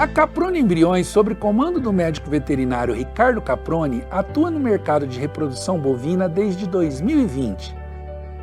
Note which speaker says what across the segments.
Speaker 1: A Caprone Embriões, sob comando do médico veterinário Ricardo Caprone, atua no mercado de reprodução bovina desde 2020.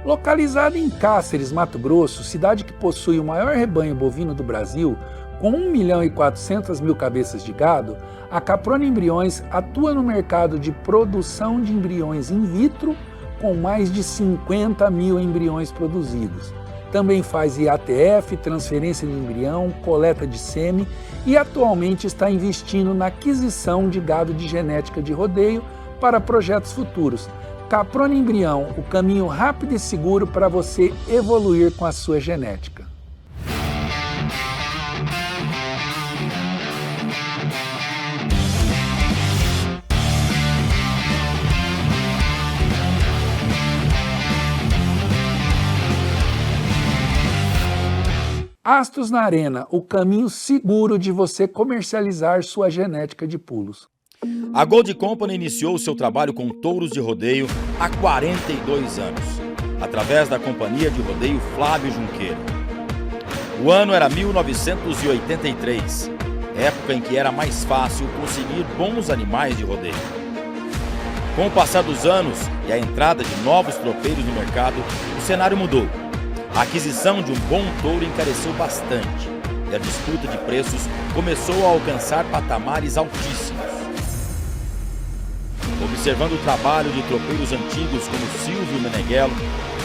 Speaker 1: Localizada em Cáceres, Mato Grosso, cidade que possui o maior rebanho bovino do Brasil, com 1.400.000 cabeças de gado, a Caprone Embriões atua no mercado de produção de embriões in vitro, com mais de 50.000 embriões produzidos. Também faz IATF, transferência de embrião, coleta de sêmen e atualmente está investindo na aquisição de gado de genética de rodeio para projetos futuros. Caprone Embrião, o caminho rápido e seguro para você evoluir com a sua genética. Astros na Arena, o caminho seguro de você comercializar sua genética de pulos.
Speaker 2: A Gold Company iniciou seu trabalho com touros de rodeio há 42 anos, através da companhia de rodeio Flávio Junqueira. O ano era 1983, época em que era mais fácil conseguir bons animais de rodeio. Com o passar dos anos e a entrada de novos tropeiros no mercado, o cenário mudou. A aquisição de um bom touro encareceu bastante e a disputa de preços começou a alcançar patamares altíssimos. Observando o trabalho de tropeiros antigos como Silvio Meneghello,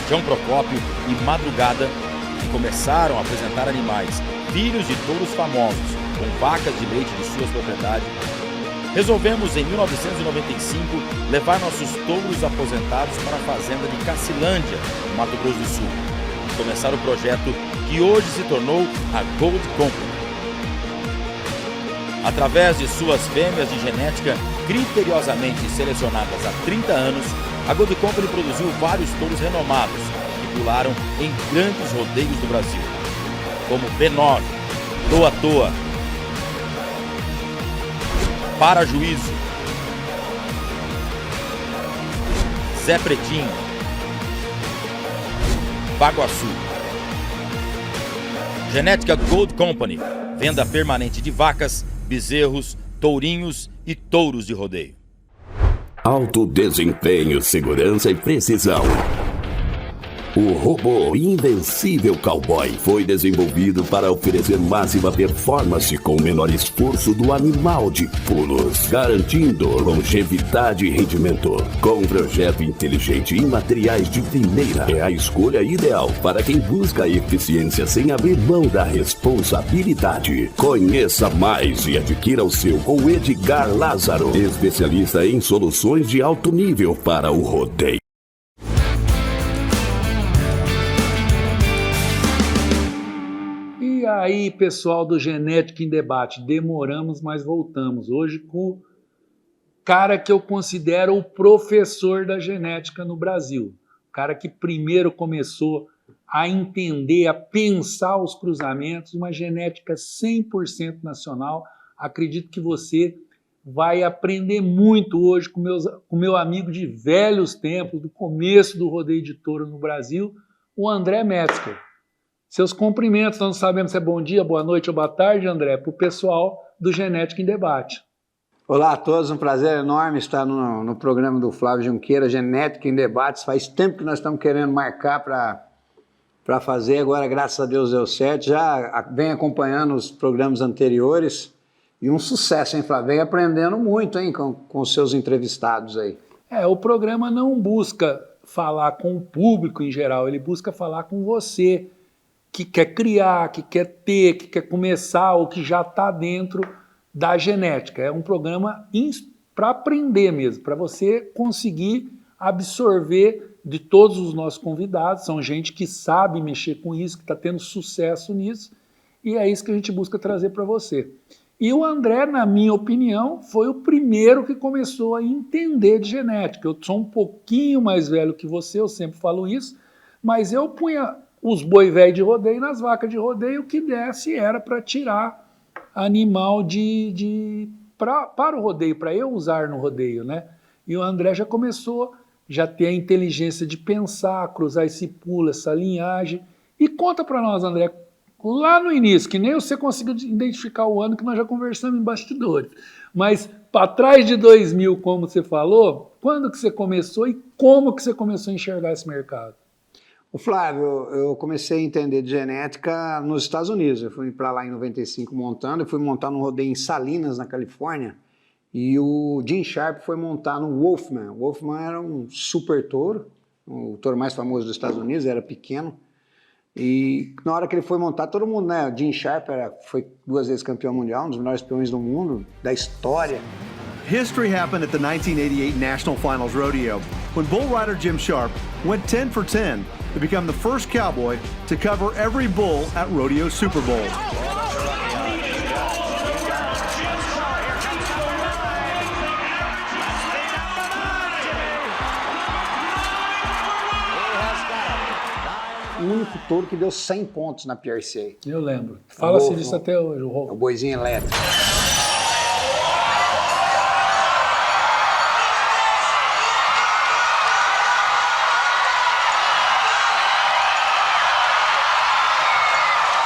Speaker 2: João Procópio e Madrugada, que começaram a apresentar animais, filhos de touros famosos, com vacas de leite de suas propriedades, resolvemos em 1995 levar nossos touros aposentados para a fazenda de Cacilândia, no Mato Grosso do Sul, e começar o projeto que hoje se tornou a Gold Company. Através de suas fêmeas de genética criteriosamente selecionadas há 30 anos, a Gold Company produziu vários touros renomados que pularam em grandes rodeios do Brasil, como B9, Toa Toa, Para Juízo, Zé Pretinho, Baguaçu. Genética Gold Company, venda permanente de vacas, bezerros, tourinhos e touros de rodeio.
Speaker 3: Alto desempenho, segurança e precisão. O robô Invencível Cowboy foi desenvolvido para oferecer máxima performance com o menor esforço do animal de pulos, garantindo longevidade e rendimento. Com um projeto inteligente e materiais de primeira, é a escolha ideal para quem busca eficiência sem abrir mão da responsabilidade. Conheça mais e adquira o seu com Edgar Lázaro, especialista em soluções de alto nível para o rodeio.
Speaker 1: E aí, pessoal do Genética em Debate, demoramos, mas voltamos. Hoje com o cara que eu considero o professor da genética no Brasil. O cara que primeiro começou a entender, a pensar os cruzamentos, uma genética 100% nacional. Acredito que você vai aprender muito hoje com meu amigo de velhos tempos, do começo do rodeio de touro no Brasil, o André Metzger. Seus cumprimentos, nós não sabemos se é bom dia, boa noite ou boa tarde, André, para o pessoal do Genética em Debate.
Speaker 4: Olá a todos, um prazer enorme estar no programa do Flávio Junqueira, Genética em Debates. Faz tempo que nós estamos querendo marcar para fazer, agora graças a Deus deu certo. Já vem acompanhando os programas anteriores e um sucesso, hein, Flávio? Vem aprendendo muito, hein, com os seus entrevistados aí.
Speaker 1: O programa não busca falar com o público em geral, ele busca falar com você, que quer criar, que quer ter, que quer começar ou que já está dentro da genética. É um programa para aprender mesmo, para você conseguir absorver de todos os nossos convidados. São gente que sabe mexer com isso, que está tendo sucesso nisso, e é isso que a gente busca trazer para você. E o André, na minha opinião, foi o primeiro que começou a entender de genética. Eu sou um pouquinho mais velho que você, eu sempre falo isso, mas eu punha os boi velho de rodeio nas vacas de rodeio, o que desse era para tirar animal para o rodeio, para eu usar no rodeio, né? E o André já começou, já ter a inteligência de pensar, cruzar esse pulo, essa linhagem. E conta para nós, André, lá no início, que nem você conseguiu identificar o ano que nós já conversamos em bastidores, mas para trás de 2000, como você falou, quando que você começou e como que você começou a enxergar esse mercado?
Speaker 4: O Flávio, eu comecei a entender de genética nos Estados Unidos. Eu fui para lá em 95 montando, eu fui montar num rodeio em Salinas, na Califórnia, e o Jim Sharp foi montar no Wolfman. O Wolfman era um super touro, o touro mais famoso dos Estados Unidos, era pequeno. E na hora que ele foi montar, todo mundo, né? O Jim Sharp foi 2 vezes campeão mundial, um dos melhores peões do mundo, da história.
Speaker 5: History happened at the 1988 National Finals Rodeo when bull rider Jim Sharp went 10 for 10 to become the first cowboy to cover every bull at Rodeo Super Bowl.
Speaker 4: O único touro que deu 100 pontos na PRCA.
Speaker 1: Eu lembro. Fala-se disso até hoje, o
Speaker 4: O boizinho elétrico.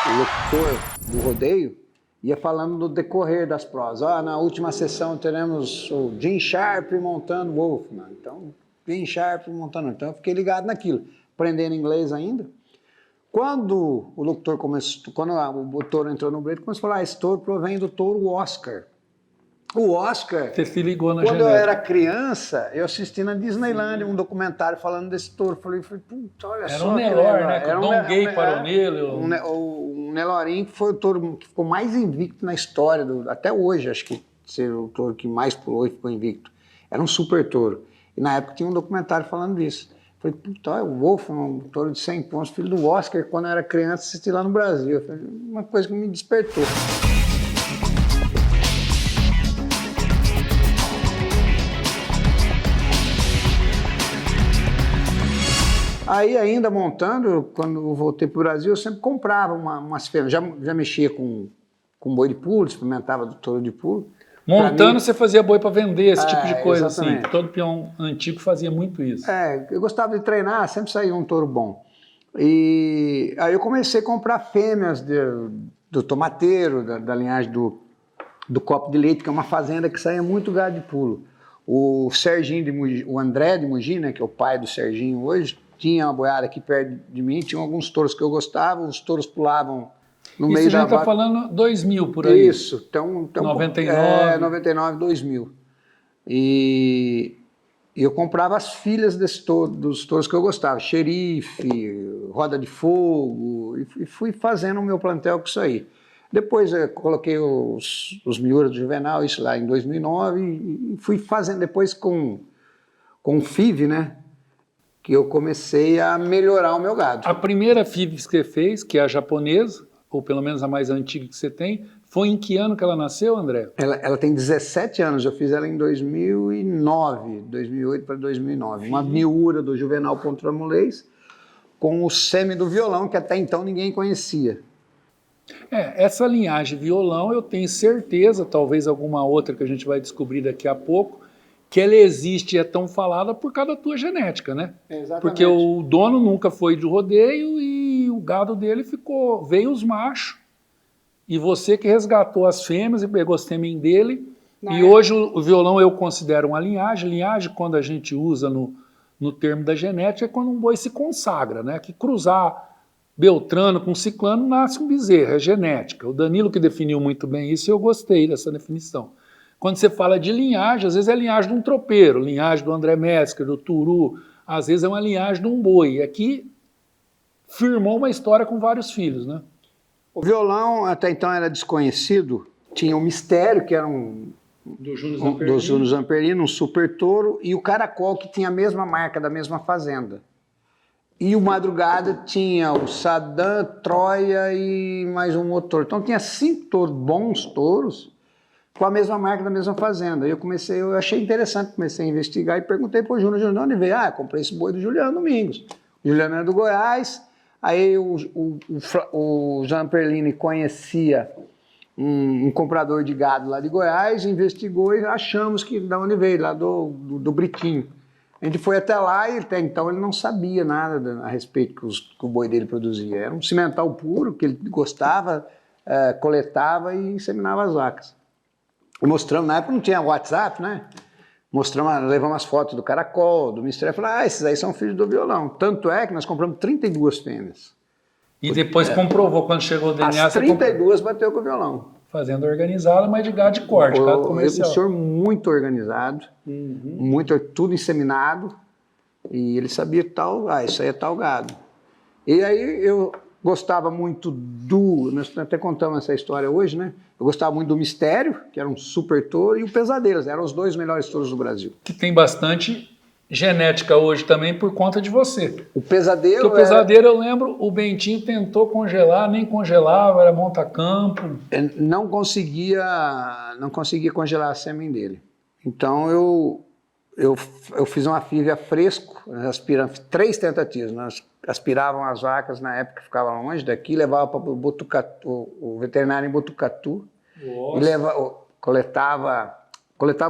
Speaker 4: O locutor do rodeio ia falando do decorrer das provas. Na última sessão teremos o Jim Sharp montando o Wolfman. Então, Jim Sharp montando. Então, eu fiquei ligado naquilo. Aprendendo inglês ainda. Quando o locutor começou, quando o touro entrou no break, começou a falar, esse touro provém do touro Oscar. O Oscar,
Speaker 1: Você se ligou na
Speaker 4: quando
Speaker 1: genética.
Speaker 4: eu era criança, eu assisti na Disneyland um documentário falando desse touro. Falei, puta, olha
Speaker 1: Era
Speaker 4: só.
Speaker 1: um
Speaker 4: que
Speaker 1: Nelor,
Speaker 4: legal.
Speaker 1: né? Com
Speaker 4: Era
Speaker 1: o Dom Gay parou nele.
Speaker 4: O Nelorim, que foi o touro que ficou mais invicto na história, até hoje, acho que ser o touro que mais pulou e ficou invicto. Era um super touro. E na época tinha um documentário falando disso. Falei, puta, o Wolf, um touro de 100 pontos, filho do Oscar, quando eu era criança, assisti lá no Brasil. Falei, uma coisa que me despertou. Aí, ainda montando, quando eu voltei para o Brasil, eu sempre comprava umas fêmeas. Já mexia com boi de pulo, experimentava do touro de pulo.
Speaker 1: Montando, você fazia boi para vender, esse tipo de coisa,
Speaker 4: exatamente.
Speaker 1: assim. Todo peão antigo fazia muito isso.
Speaker 4: Eu gostava de treinar, sempre saía um touro bom. E aí eu comecei a comprar fêmeas do tomateiro, da linhagem do copo de leite, que é uma fazenda que saía muito gado de pulo. O Serginho de Mogi, o André de Mogi, né, que é o pai do Serginho hoje, tinha uma boiada aqui perto de mim, tinha alguns touros que eu gostava, os touros pulavam no meio da vaca.
Speaker 1: Isso a gente está falando 2000 por aí.
Speaker 4: Isso, então
Speaker 1: 99.
Speaker 4: 99, 2000. E eu comprava as filhas dos touros que eu gostava, xerife, roda de fogo, e fui fazendo o meu plantel com isso aí. Depois eu coloquei os Miura do Juvenal, isso lá em 2009, e fui fazendo depois com o FIV, né? Que eu comecei a melhorar o meu gado.
Speaker 1: A primeira FIV que você fez, que é a japonesa, ou pelo menos a mais antiga que você tem, foi em que ano que ela nasceu, André?
Speaker 4: Ela tem 17 anos, eu fiz ela em 2009, 2008 para 2009. Uma Miura do Juvenal Pontramulês, com o semi do violão, que até então ninguém conhecia.
Speaker 1: Essa linhagem violão, eu tenho certeza, talvez alguma outra que a gente vai descobrir daqui a pouco, que ela existe e é tão falada por causa da tua genética, né?
Speaker 4: Exatamente.
Speaker 1: Porque o dono nunca foi de rodeio e o gado dele veio os machos, e você que resgatou as fêmeas e pegou as fêmeas dele, e hoje o violão eu considero uma linhagem. Linhagem, quando a gente usa no termo da genética, é quando um boi se consagra, né? Que cruzar Beltrano com Ciclano nasce um bezerro, é genética. O Danilo que definiu muito bem isso e eu gostei dessa definição. Quando você fala de linhagem, às vezes é linhagem de um tropeiro, linhagem do André Metzger, do Turu, às vezes é uma linhagem de um boi. E aqui firmou uma história com vários filhos, né?
Speaker 4: O violão até então era desconhecido, tinha o Mistério, que era do Júnior Zamperino, um super touro, e o Caracol, que tinha a mesma marca da mesma fazenda. E o Madrugada tinha o Sadam, Troia e mais um outro touro. Então tinha 5 touros, bons touros, com a mesma marca da mesma fazenda. Eu achei interessante, comecei a investigar e perguntei para o Júnior, de onde veio? Comprei esse boi do Juliano Domingos. O Juliano era do Goiás, aí o Jean Perlini conhecia um comprador de gado lá de Goiás, investigou e achamos que da onde veio, lá do Britinho. A gente foi até lá e até então ele não sabia nada a respeito que o boi dele produzia. Era um cimental puro que ele gostava, coletava e inseminava as vacas. E mostramos, na época não tinha WhatsApp, né? Levamos as fotos do caracol, do mistério, e falamos, esses aí são filhos do violão. Tanto é que nós compramos 32 fêmeas.
Speaker 1: E depois comprovou, quando chegou o DNA...
Speaker 4: As 32 bateu com o violão.
Speaker 1: Fazenda organizada, mas de gado de corte, gado comercial.
Speaker 4: O senhor muito organizado, tudo inseminado, e ele sabia isso aí é tal gado. E aí eu gostava muito nós até contamos essa história hoje, né? Eu gostava muito do Mistério, que era um super touro, e o Pesadelos, eram os 2 melhores touros do Brasil.
Speaker 1: Que tem bastante genética hoje também por conta de você.
Speaker 4: O Pesadelo...
Speaker 1: Porque o Pesadelo, eu lembro, o Bentinho tentou congelar, nem congelava, era monta-campo.
Speaker 4: Não conseguia congelar a sêmen dele. Então eu fiz uma FIV a fresco, aspirando 3 tentativas. Nós aspiravam as vacas na época que ficavam longe daqui, levava para o veterinário em Botucatu. E coletava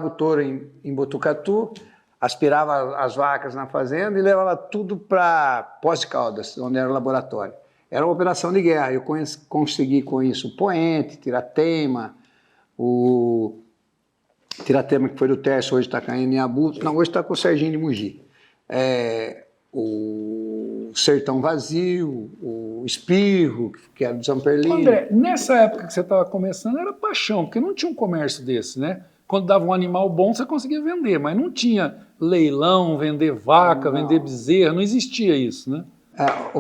Speaker 4: o touro em Botucatu, aspirava as vacas na fazenda e levava tudo para Poços de Caldas, onde era o laboratório. Era uma operação de guerra. Eu consegui com isso o Poente, Tiratema, o Tiratema que foi do Tércio, hoje está caindo em Abutres. Não, hoje está com o Serginho de Mogi. O Sertão Vazio, o Espirro, que era do Zamperlino.
Speaker 1: André, nessa época que você estava começando, era paixão, porque não tinha um comércio desse, né? Quando dava um animal bom, você conseguia vender, mas não tinha leilão, vender vaca, vender bezerra, não existia isso, né?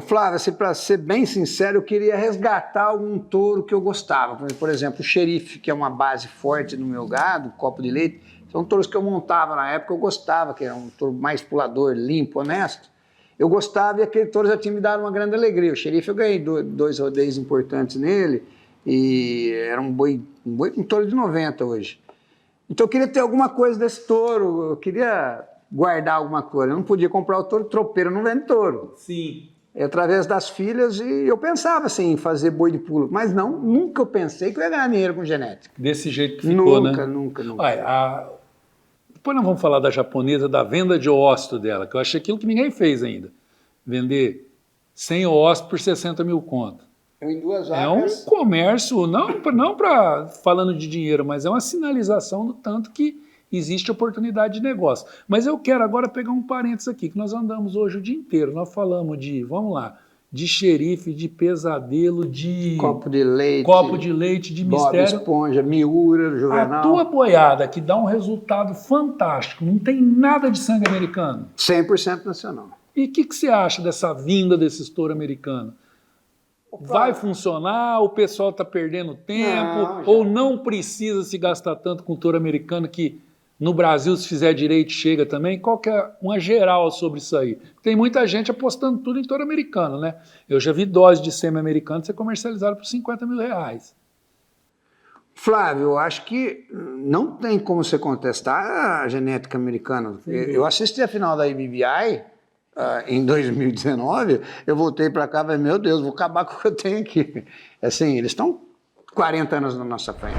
Speaker 4: Flávio, assim, para ser bem sincero, eu queria resgatar algum touro que eu gostava. Por exemplo, o Xerife, que é uma base forte no meu gado, Copo de Leite, são touros que eu montava na época, eu gostava, que era um touro mais pulador, limpo, honesto. Eu gostava e aquele touro já tinha me dado uma grande alegria. O Xerife, eu ganhei 2 rodeios importantes nele, e era um touro de 90 hoje. Então eu queria ter alguma coisa desse touro, eu queria guardar alguma coisa. Eu não podia comprar o touro, tropeiro não vende touro.
Speaker 1: Sim.
Speaker 4: Através das filhas, e eu pensava assim, em fazer boi de pulo, mas nunca eu pensei que eu ia ganhar dinheiro com genética.
Speaker 1: Desse jeito que ficou,
Speaker 4: nunca,
Speaker 1: né?
Speaker 4: Nunca.
Speaker 1: Depois nós vamos falar da japonesa, da venda de óssito dela, que eu achei aquilo que ninguém fez ainda. Vender 100 ósseos por 60 mil conto.
Speaker 4: Em 2
Speaker 1: vacas. É um comércio, não para falando de dinheiro, mas é uma sinalização do tanto que existe oportunidade de negócio. Mas eu quero agora pegar um parênteses aqui, que nós andamos hoje o dia inteiro. Nós falamos de Xerife, de Pesadelo, de...
Speaker 4: Copo de leite,
Speaker 1: de
Speaker 4: Bob
Speaker 1: Mistério.
Speaker 4: Esponja, Miura, Juvenal.
Speaker 1: A tua boiada, que dá um resultado fantástico, não tem nada de sangue americano.
Speaker 4: 100% nacional.
Speaker 1: E o que você acha dessa vinda desses touros americanos? Vai funcionar? O pessoal está perdendo tempo? Ou não precisa se gastar tanto com touro americano que no Brasil, se fizer direito, chega também? Qual que é uma geral sobre isso aí? Tem muita gente apostando tudo em touro americano, né? Eu já vi dose de sêmen americano ser comercializada por 50 mil reais.
Speaker 4: Flávio, eu acho que não tem como você contestar a genética americana. Eu assisti a final da IBBI em 2019, eu voltei para cá e falei, meu Deus, vou acabar com o que eu tenho aqui. Assim, eles estão 40 anos na nossa frente.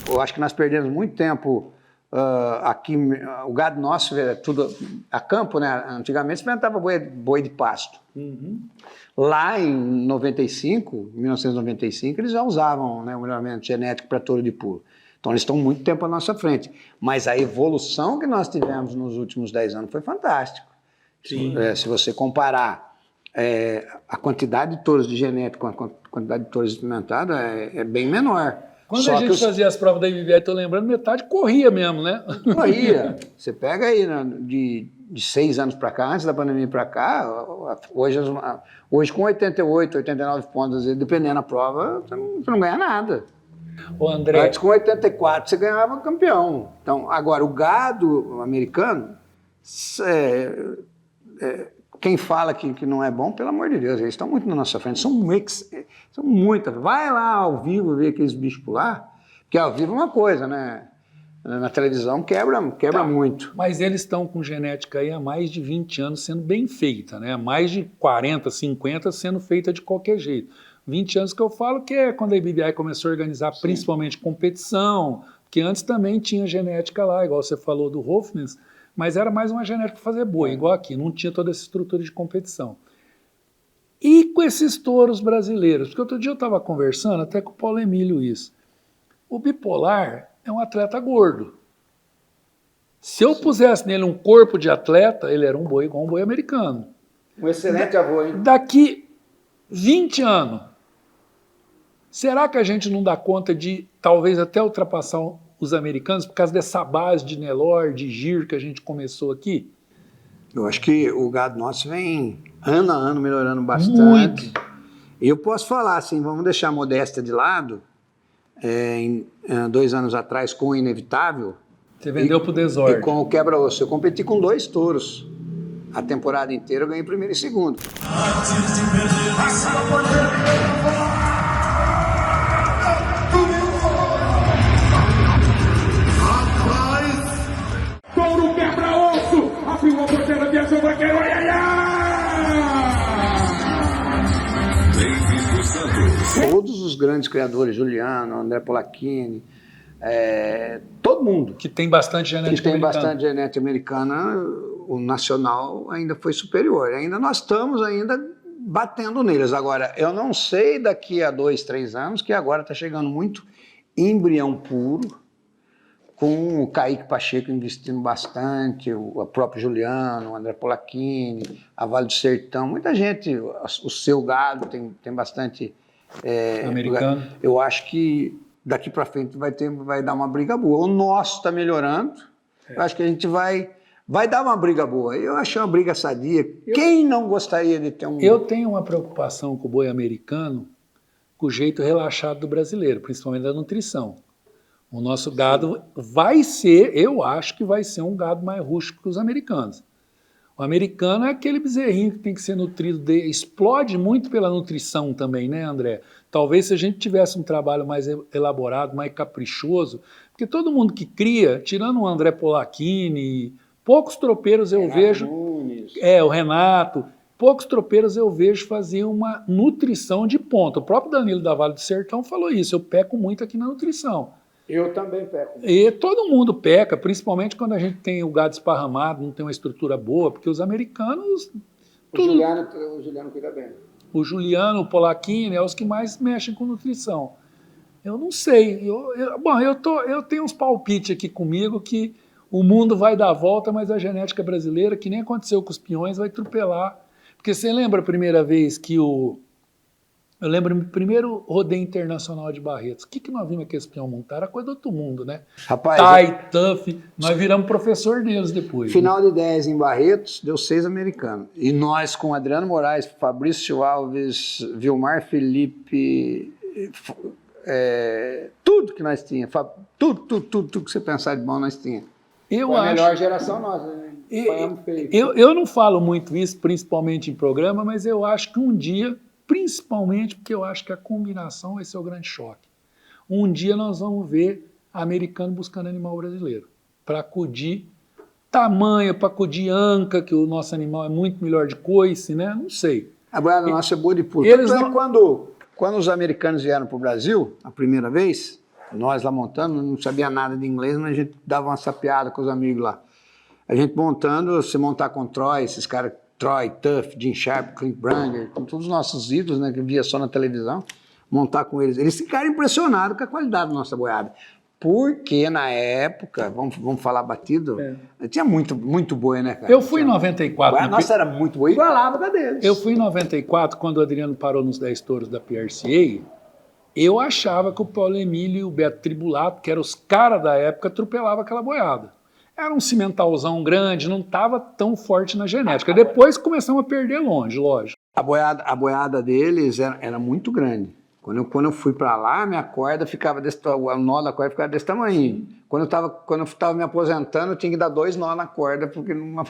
Speaker 4: Eu acho que nós perdemos muito tempo aqui. O gado nosso é tudo a campo, né? Antigamente se plantava boi de pasto. Lá em 1995, eles já usavam, né, o melhoramento genético para touro de pulo. Então eles estão muito tempo à nossa frente. Mas a evolução que nós tivemos nos últimos 10 anos foi fantástica. Se você comparar a quantidade de touros de genética com a quantidade de touros experimentados, é bem menor.
Speaker 1: Quando a gente fazia as provas da IBBI, estou lembrando, metade corria mesmo, né?
Speaker 4: Corria. Você pega aí, né, de 6 anos para cá, antes da pandemia para cá, hoje com 88, 89 pontos, dependendo da prova, você não ganha nada.
Speaker 1: Ô, André,
Speaker 4: Antes, com 84, você ganhava campeão. Então, agora, o gado americano, quem fala que não é bom, pelo amor de Deus, eles estão muito na nossa frente. São muitas. Vai lá ao vivo ver aqueles bichos pular, porque ao vivo é uma coisa, né? Na televisão quebra muito.
Speaker 1: mas eles estão com genética aí há mais de 20 anos sendo bem feita, né? Há mais de 40, 50 sendo feita de qualquer jeito. 20 anos que eu falo que é quando a IBBI começou a organizar principalmente competição, que antes também tinha genética lá, igual você falou do Hofmans, mas era mais uma genética para fazer boi, igual aqui, não tinha toda essa estrutura de competição. E com esses touros brasileiros, porque outro dia eu estava conversando até com o Paulo Emílio isso, o bipolar é um atleta gordo. Se eu pusesse nele um corpo de atleta, ele era um boi igual um boi americano.
Speaker 4: Um excelente avô, hein?
Speaker 1: Daqui 20 anos, será que a gente não dá conta de talvez até ultrapassar os americanos por causa dessa base de Nelore, de Gir que a gente começou aqui?
Speaker 4: Eu acho que o gado nosso vem ano a ano melhorando bastante.
Speaker 1: Muito.
Speaker 4: E eu posso falar assim, vamos deixar a modéstia de lado, 2 anos atrás com o Inevitável,
Speaker 1: Você vendeu pro
Speaker 4: e
Speaker 1: Desordem.
Speaker 4: com o Quebra-Osso. Eu competi com 2 touros. A temporada inteira eu ganhei primeiro e segundo.
Speaker 6: Touro quebra-osso, abriu a porteira, viajou, vaqueiro, ai, ai, ai!
Speaker 4: Todos os grandes criadores, Juliano, André Polacchini, todo mundo
Speaker 1: Que tem bastante genética
Speaker 4: que tem
Speaker 1: americana.
Speaker 4: bastante genética americana, o nacional ainda foi superior. Ainda nós estamos batendo neles. Agora, eu não sei daqui a 2, 3 anos, que agora está chegando muito embrião puro, com o Kaique Pacheco investindo bastante, o próprio Juliano, o André Polacchini, a Vale do Sertão, muita gente, o Seu Gado tem bastante...
Speaker 1: Americano.
Speaker 4: Eu acho que daqui para frente vai dar uma briga boa. O nosso está melhorando, eu acho que a gente vai dar uma briga boa. Eu achei uma briga sadia. Quem não gostaria de ter um...
Speaker 1: Eu tenho uma preocupação com o boi americano, com o jeito relaxado do brasileiro, principalmente da nutrição. O nosso gado vai ser, eu acho que vai ser um gado mais rústico que os americanos. O americano é aquele bezerrinho que tem que ser nutrido, explode muito pela nutrição também, né, André? Talvez se a gente tivesse um trabalho mais elaborado, mais caprichoso, porque todo mundo que cria, tirando o André Polacchini, poucos tropeiros eu vejo...
Speaker 4: Nunes.
Speaker 1: O Renato... Poucos tropeiros eu vejo fazer uma nutrição de ponta. O próprio Danilo da Vale do Sertão falou isso, eu peco muito aqui na nutrição.
Speaker 4: Eu também peco.
Speaker 1: E todo mundo peca, principalmente quando a gente tem o gado esparramado, não tem uma estrutura boa, porque os americanos...
Speaker 4: O Juliano cuida bem.
Speaker 1: O Juliano, o Polacchini, é os que mais mexem com nutrição. Eu não sei. Eu tenho uns palpites aqui comigo que o mundo vai dar a volta, mas a genética brasileira, que nem aconteceu com os peões, vai atropelar. Porque você lembra a primeira vez que Eu lembro do primeiro rodeio internacional de Barretos. O que nós vimos aqueles peão montar? Era coisa do outro mundo, né?
Speaker 4: Rapaz,
Speaker 1: Tai, Tuff, nós viramos professor deles depois.
Speaker 4: final de 10 em Barretos, deu 6 americanos. E nós com Adriano Moraes, Fabrício Alves, Vilmar Felipe, tudo que nós tínhamos, tudo que você pensar de bom nós tínhamos.
Speaker 1: Eu
Speaker 4: a
Speaker 1: acho.
Speaker 4: melhor geração nossa, né?
Speaker 1: Eu não falo muito isso, principalmente em programa, mas eu acho que um dia, principalmente porque eu acho que a combinação vai ser o grande choque. Um dia nós vamos ver americano buscando animal brasileiro, para acudir tamanho, para acudir anca, que o nosso animal é muito melhor de coice, né? Não sei.
Speaker 4: A boiada nossa é boa de pulo.
Speaker 1: Eles
Speaker 4: Tanto é
Speaker 1: não-
Speaker 4: quando os americanos vieram para o Brasil, a primeira vez, nós lá montando, não sabia nada de inglês, mas a gente dava uma sapiada com os amigos lá. A gente montando, se montar com Troy, esses caras, Troy, Tuff, Jim Sharp, Clint Branger, com todos os nossos ídolos, né, que via só na televisão, montar com eles. Eles ficaram impressionados com a qualidade da nossa boiada. Porque na época, vamos falar batido, tinha muito boi, né, cara?
Speaker 1: Eu fui em 94.
Speaker 4: A nossa era muito boa, igualava da deles.
Speaker 1: Eu fui em 94, quando o Adriano parou nos 10 touros da PRCA, eu achava que o Paulo Emílio e o Beto Tribulato, que eram os caras da época, atropelavam aquela boiada. Era um cimentalzão grande, não estava tão forte na genética. Depois começamos a perder longe, lógico.
Speaker 4: A boiada deles era muito grande. Quando eu fui para lá, minha corda ficava o nó da corda ficava desse tamanho. Quando eu estava me aposentando, eu tinha que dar 2 nós na corda, porque não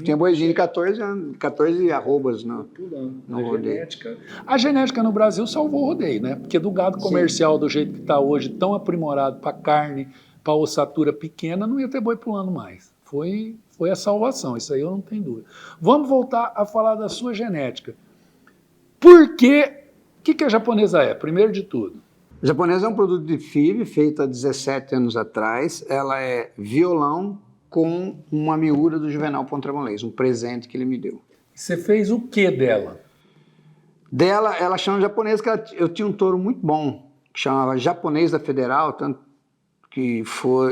Speaker 4: tinha boizinho de 14 anos, 14 arrobas no rodeio.
Speaker 1: A genética no Brasil salvou o rodeio, né? Porque do gado comercial, do jeito que está hoje, tão aprimorado para carne, para ossatura pequena, não ia ter boi pulando mais. Foi a salvação, isso aí eu não tenho dúvida. Vamos voltar a falar da sua genética. Por quê? O que a japonesa é, primeiro de tudo?
Speaker 4: A japonesa é um produto de FIV, feito há 17 anos atrás. Ela é violão com uma miúra do Juvenal Pontramonês, um presente que ele me deu.
Speaker 1: Você fez o que dela?
Speaker 4: Dela, ela chama japonesa, que eu tinha um touro muito bom, que chamava Japonês da Federal, tanto que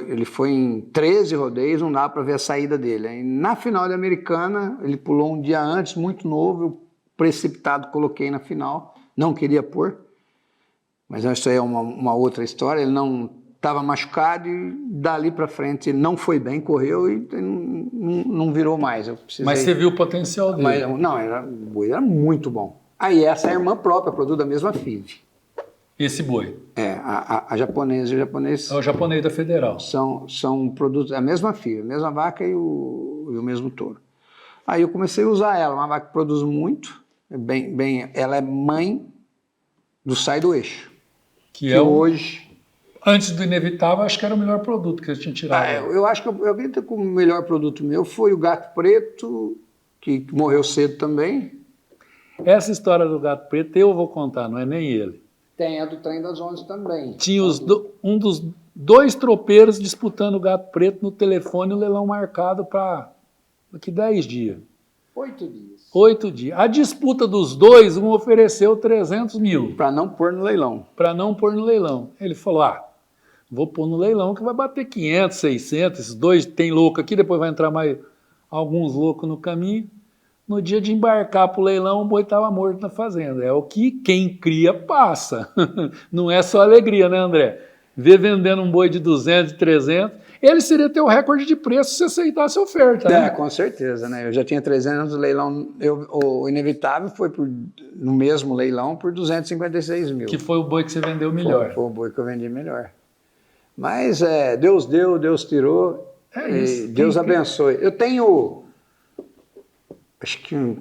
Speaker 4: ele foi em 13 rodeios, não dá para ver a saída dele. Aí, na final da Americana, ele pulou um dia antes, muito novo, eu precipitado coloquei na final. Não queria pôr, mas isso aí é uma outra história. Ele não estava machucado e dali para frente ele não foi bem, correu e não virou mais.
Speaker 1: Mas você viu o potencial dele?
Speaker 4: Mas, não, o boi era muito bom. Aí essa é a irmã própria, produto da mesma FIV.
Speaker 1: Esse boi?
Speaker 4: É, a japonesa e o japonês...
Speaker 1: É o japonês da Federal.
Speaker 4: São produtos, a mesma FIV, a mesma vaca e o mesmo touro. Aí eu comecei a usar ela, uma vaca que produz muito. Ela é mãe do Sai do Eixo.
Speaker 1: Que hoje... Antes do Inevitável, acho que era o melhor produto que eu tinha tirado.
Speaker 4: Eu acho que eu acredito que o melhor produto meu foi o Gato Preto, que morreu cedo também.
Speaker 1: Essa história do Gato Preto eu vou contar, não é nem ele.
Speaker 4: Tem a do Trem das 11 também.
Speaker 1: Tinha um dos 2 tropeiros disputando o Gato Preto no telefone, o leilão marcado para daqui 10 dias.
Speaker 4: 8 dias.
Speaker 1: 8 dias. A disputa dos 2, um ofereceu 300 mil.
Speaker 4: Para não pôr no leilão.
Speaker 1: Para não pôr no leilão. Ele falou, vou pôr no leilão que vai bater 500, 600, esses 2 tem louco aqui, depois vai entrar mais alguns loucos no caminho. No dia de embarcar para o leilão, o boi estava morto na fazenda. É o que quem cria passa. Não é só alegria, né, André? Ver vendendo um boi de 200, 300... Ele seria ter o recorde de preço se aceitasse a oferta. Né?
Speaker 4: Com certeza, né? Eu já tinha 300 no leilão, o Inevitável foi no mesmo leilão por 256 mil.
Speaker 1: Que foi o boi que você vendeu melhor.
Speaker 4: Foi o boi que eu vendi melhor. Mas Deus deu, Deus tirou, Deus abençoe. Eu tenho, acho que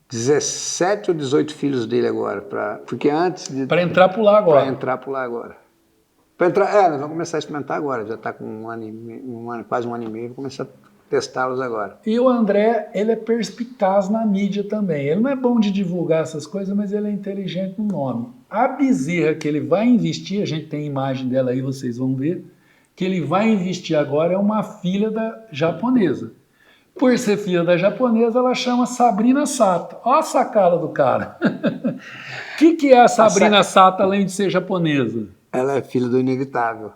Speaker 4: 17 ou 18 filhos dele agora, porque antes de...
Speaker 1: Para entrar por lá agora.
Speaker 4: Para entrar por lá agora. Para entrar, nós vamos começar a experimentar agora, já está com quase um ano e meio, vou começar a testá-los agora.
Speaker 1: E o André, ele é perspicaz na mídia também. Ele não é bom de divulgar essas coisas, mas ele é inteligente no nome. A bezerra que ele vai investir, a gente tem imagem dela aí, vocês vão ver, que ele vai investir agora é uma filha da japonesa. Por ser filha da japonesa, ela chama Sabrina Sato. Olha a sacada do cara. O que é a Sabrina Sato, além de ser japonesa?
Speaker 4: Ela é filha do Inevitável.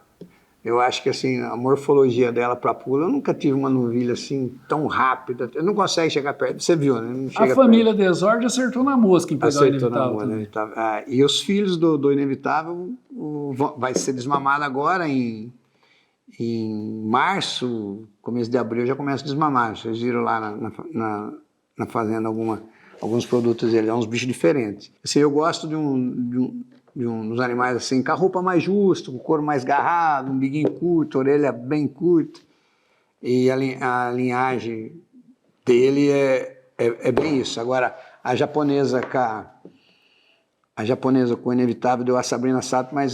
Speaker 4: Eu acho que assim, a morfologia dela para pula, eu nunca tive uma novilha assim tão rápida. Não consegue chegar perto. Você viu, né? Não chega
Speaker 1: a família Desordem acertou na mosca em pegar o Inevitável.
Speaker 4: E os filhos do Inevitável vai ser desmamado agora em março, começo de abril, já começa a desmamar. Vocês viram lá na fazenda alguns produtos dele, uns bichos diferentes. Assim, eu gosto de uns animais assim, com a roupa mais justa, com o couro mais garrado, um biguinho curto, orelha bem curta. E a linhagem dele é bem isso. Agora, a japonesa com o Inevitável deu a Sabrina Sato, mas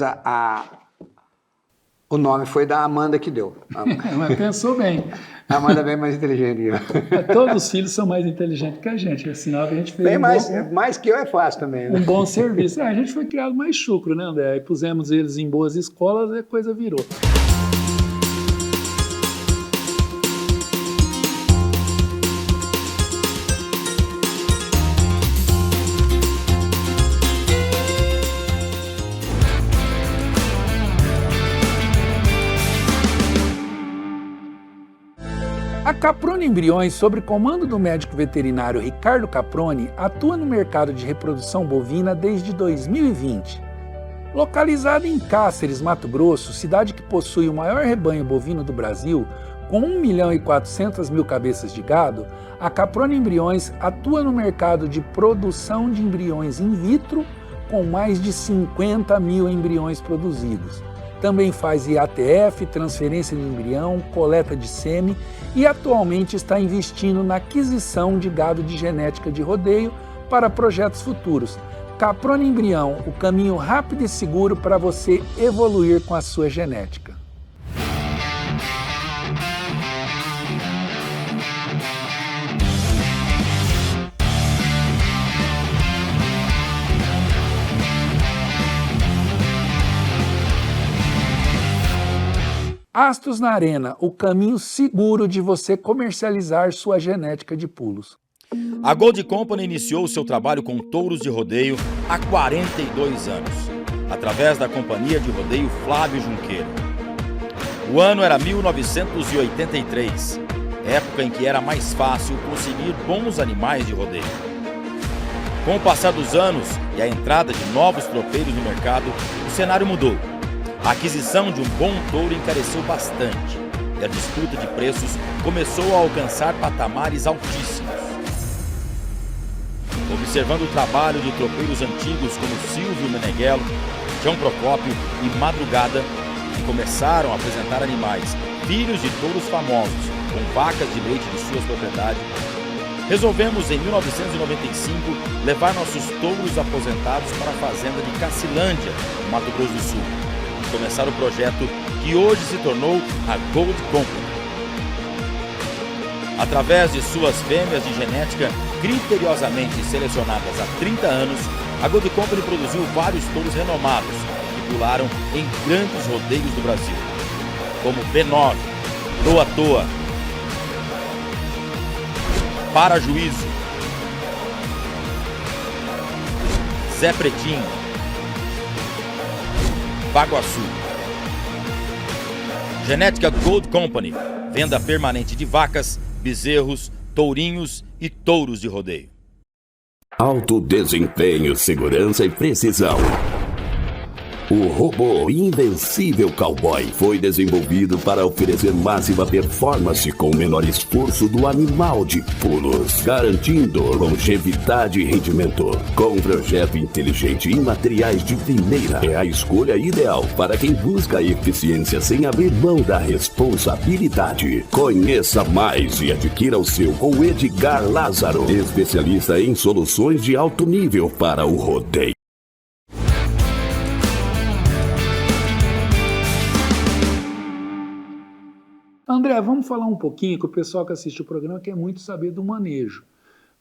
Speaker 4: o nome foi da Amanda que deu.
Speaker 1: Mas pensou bem.
Speaker 4: A Amanda é bem mais inteligente.
Speaker 1: Todos os filhos são mais inteligentes que a gente, é sinal que a gente fez
Speaker 4: bem mais que eu é fácil também. Né?
Speaker 1: Um bom serviço. A gente foi criado mais chucro, né, André? Aí pusemos eles em boas escolas e a coisa virou. A Caproni Embriões, sob comando do médico veterinário Ricardo Caproni, atua no mercado de reprodução bovina desde 2020. Localizada em Cáceres, Mato Grosso, cidade que possui o maior rebanho bovino do Brasil, com 1.400.000 cabeças de gado, a Caproni Embriões atua no mercado de produção de embriões in vitro com mais de 50 mil embriões produzidos. Também faz IATF, transferência de embrião, coleta de sêmen e atualmente está investindo na aquisição de gado de genética de rodeio para projetos futuros. Caprona Embrião, o caminho rápido e seguro para você evoluir com a sua genética. Astos na Arena, o caminho seguro de você comercializar sua genética de pulos.
Speaker 2: A Gold Company iniciou seu trabalho com touros de rodeio há 42 anos, através da companhia de rodeio Flávio Junqueira. O ano era 1983, época em que era mais fácil conseguir bons animais de rodeio. Com o passar dos anos e a entrada de novos tropeiros no mercado, o cenário mudou. A aquisição de um bom touro encareceu bastante e a disputa de preços começou a alcançar patamares altíssimos. Observando o trabalho de tropeiros antigos como Silvio Meneghello, João Procópio e Madrugada, que começaram a apresentar animais, filhos de touros famosos, com vacas de leite de suas propriedades, resolvemos em 1995 levar nossos touros aposentados para a fazenda de Cacilândia, no Mato Grosso do Sul, e começar o projeto que hoje se tornou a Gold Company. Através de suas fêmeas de genética criteriosamente selecionadas há 30 anos, a Gold Company produziu vários touros renomados que pularam em grandes rodeios do Brasil, como B9, Toa Toa, Para Juízo, Zé Pretinho, Baguaçu. Genética Gold Company, venda permanente de vacas, bezerros, tourinhos e touros de rodeio.
Speaker 3: Alto desempenho, segurança e precisão. O robô Invencível Cowboy foi desenvolvido para oferecer máxima performance com o menor esforço do animal de pulos, garantindo longevidade e rendimento. Com um projeto inteligente e materiais de primeira, é a escolha ideal para quem busca eficiência sem abrir mão da responsabilidade. Conheça mais e adquira o seu com Edgar Lázaro, especialista em soluções de alto nível para o rodeio.
Speaker 1: André, vamos falar um pouquinho, que o pessoal que assiste o programa quer muito saber do manejo.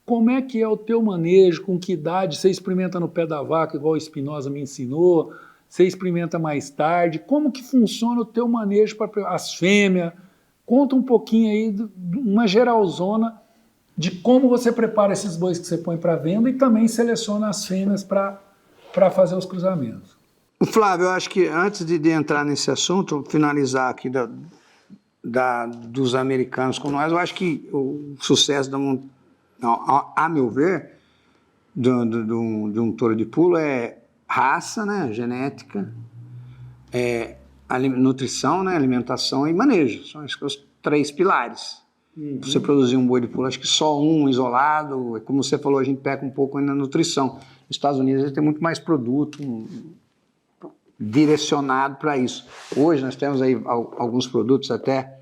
Speaker 1: Como é que é o teu manejo, com que idade? Você experimenta no pé da vaca, igual o Espinosa me ensinou? Você experimenta mais tarde? Como que funciona o teu manejo para as fêmeas? Conta um pouquinho aí, uma geralzona, de como você prepara esses bois que você põe para venda e também seleciona as fêmeas para fazer os cruzamentos.
Speaker 4: Flávio, eu acho que antes de entrar nesse assunto, finalizar aqui dos americanos com nós, eu acho que o sucesso, a meu ver, de um touro de pulo é raça, né, genética, nutrição, né, alimentação e manejo. São os 3 pilares. Pra você produzir um boi de pulo, acho que só um isolado, como você falou, a gente peca um pouco na nutrição. Nos Estados Unidos a gente tem muito mais produto direcionado para isso. Hoje nós temos aí alguns produtos, até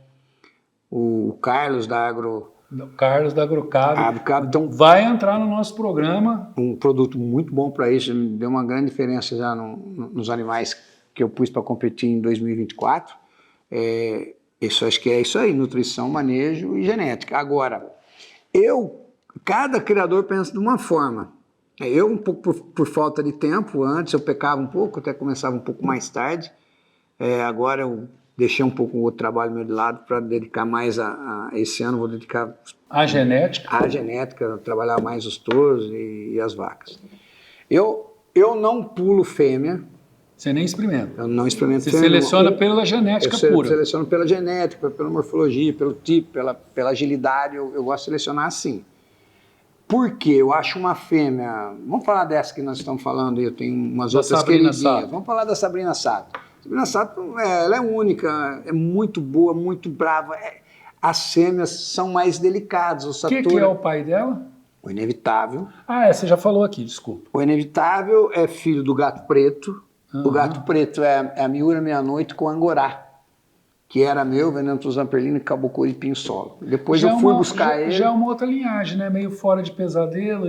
Speaker 4: o Carlos da Agrocab,
Speaker 1: então vai entrar no nosso programa.
Speaker 4: Um produto muito bom para isso, deu uma grande diferença já nos animais que eu pus para competir em 2024. Isso, acho que é isso aí, nutrição, manejo e genética. Agora, cada criador pensa de uma forma. Eu, um pouco por falta de tempo, antes eu pecava um pouco, até começava um pouco mais tarde. Agora eu deixei um pouco o outro trabalho meu de lado para dedicar mais esse ano, vou dedicar
Speaker 1: à genética.
Speaker 4: À genética, trabalhar mais os touros e as vacas. Eu não pulo fêmea.
Speaker 1: Você nem experimenta?
Speaker 4: Eu não experimento fêmea.
Speaker 1: Você seleciona pela genética pura?
Speaker 4: Eu seleciono pela genética, pela morfologia, pelo tipo, pela agilidade, eu gosto de selecionar assim. Porque eu acho uma fêmea... Vamos falar dessa que nós estamos falando, eu tenho umas outras queridinhas. Vamos falar da Sabrina Sato. Sabrina Sato, ela é única, é muito boa, muito brava. As fêmeas são mais delicadas.
Speaker 1: O que é o pai dela?
Speaker 4: O Inevitável.
Speaker 1: Você já falou aqui, desculpa.
Speaker 4: O Inevitável é filho do Gato Preto.
Speaker 1: Uhum.
Speaker 4: O Gato Preto é a Miura Meia-Noite com Angorá, que era meu, Veneno do Zamperlino, Caboclo e Pinho Solo. Depois
Speaker 1: Já
Speaker 4: eu fui buscar ele.
Speaker 1: Já é uma outra linhagem, né? Meio fora de pesadelo,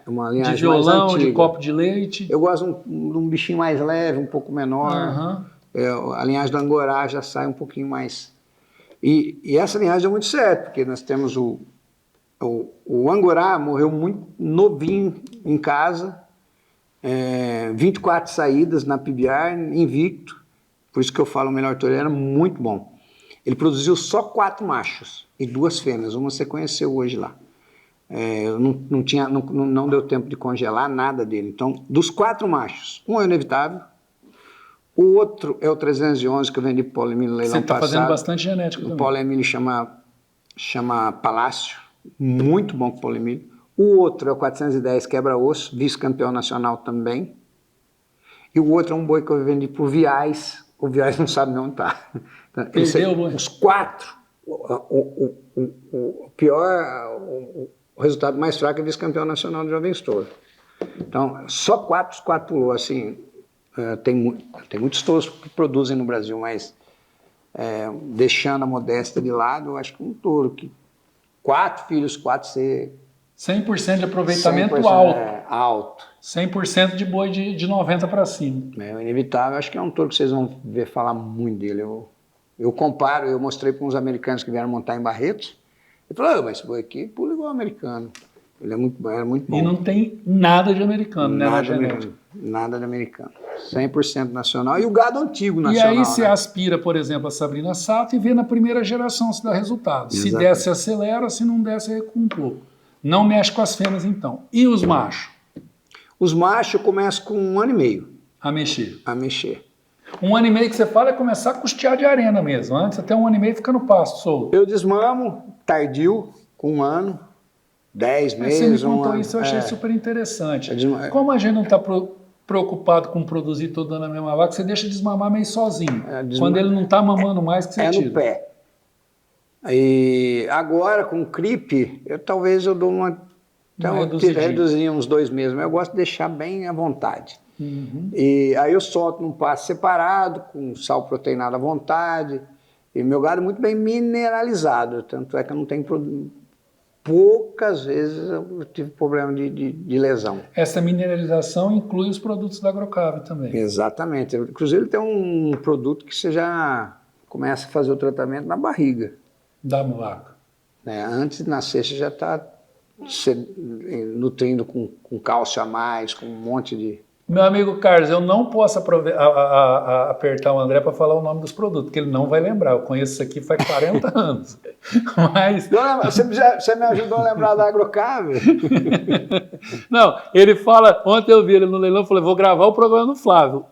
Speaker 4: uma linhagem
Speaker 1: de violão,
Speaker 4: mais antiga.
Speaker 1: de copo de leite.
Speaker 4: Eu gosto de um bichinho mais leve, um pouco menor. A linhagem do Angorá já sai um pouquinho mais... E essa linhagem é muito certa, porque nós temos o Angorá morreu muito novinho em casa, 24 saídas na PBR, invicto, por isso que eu falo o melhor toureiro, era muito bom. Ele produziu só 4 machos e 2 fêmeas, uma você conheceu hoje lá. Não deu tempo de congelar nada dele. Então, dos 4 machos, um é o Inevitável, o outro é o 311 que eu vendi para o Paulo Emílio no leilão passado.
Speaker 1: Você está fazendo bastante genética também.
Speaker 4: O Paulo Emílio chama Palácio, muito bom com o Paulo Emílio. O outro é o 410 Quebra-Osso, vice-campeão nacional também. E o outro é um boi que eu vendi para o Viais. O Viais não sabe onde está. Então,
Speaker 1: perdeu o boi.
Speaker 4: Os 4, o pior, o resultado mais fraco é vice-campeão nacional de Jovens Touros. Então, só 4, os 4 pulou, assim... Tem muitos touros que produzem no Brasil, mas deixando a modéstia de lado, eu acho que um touro que 4 filhos, 4 ser...
Speaker 1: 100% de aproveitamento
Speaker 4: 100%
Speaker 1: alto.
Speaker 4: Alto.
Speaker 1: 100% de boi de 90 para cima.
Speaker 4: O Inevitável, acho que é um touro que vocês vão ver falar muito dele. Eu comparo, eu mostrei para uns americanos que vieram montar em Barretos, ele falou, mas esse boi aqui pula igual americano. Ele é muito bom.
Speaker 1: E não tem nada de americano, né?
Speaker 4: Nada de americano. 100% nacional. E o gado antigo nacional.
Speaker 1: E aí você
Speaker 4: né?
Speaker 1: aspira, por exemplo, a Sabrina Sato e vê na primeira geração se dá resultado. Se der, se acelera, se não der, se recua um pouco. Não mexe com as fêmeas, então. E os machos?
Speaker 4: Os machos eu começo com 1 ano e meio.
Speaker 1: A mexer.
Speaker 4: 1
Speaker 1: ano e meio que você fala é começar a custear de arena mesmo. Antes, até 1 ano e meio fica no pasto solto.
Speaker 4: Eu desmamo tardio, com 1 ano. 10 meses.
Speaker 1: Você me contou isso, eu achei super interessante. Como a gente não está preocupado com produzir todo ano a mesma vaca, você deixa desmamar meio sozinho. Quando ele não está mamando mais, que você tira.
Speaker 4: No pé. E agora, com o CRIP, talvez eu dou reduzir uns 2 meses, mas eu gosto de deixar bem à vontade. E aí eu solto num pasto separado, com sal proteinado à vontade. E meu gado é muito bem mineralizado, tanto é que eu não tenho poucas vezes eu tive problema de lesão.
Speaker 1: Essa mineralização inclui os produtos da Agrocave também.
Speaker 4: Exatamente. Inclusive ele tem um produto que você já começa a fazer o tratamento na barriga.
Speaker 1: Da vaca.
Speaker 4: Antes de nascer você já está nutrindo com cálcio a mais, com um monte de...
Speaker 1: Meu amigo Carlos, eu não posso apertar o André para falar o nome dos produtos, porque ele não vai lembrar. Eu conheço isso aqui faz 40 anos. Mas...
Speaker 4: Você me ajudou a lembrar da Agrocave?
Speaker 1: Não, ele fala... Ontem eu vi ele no leilão, falei, vou gravar o programa do Flávio.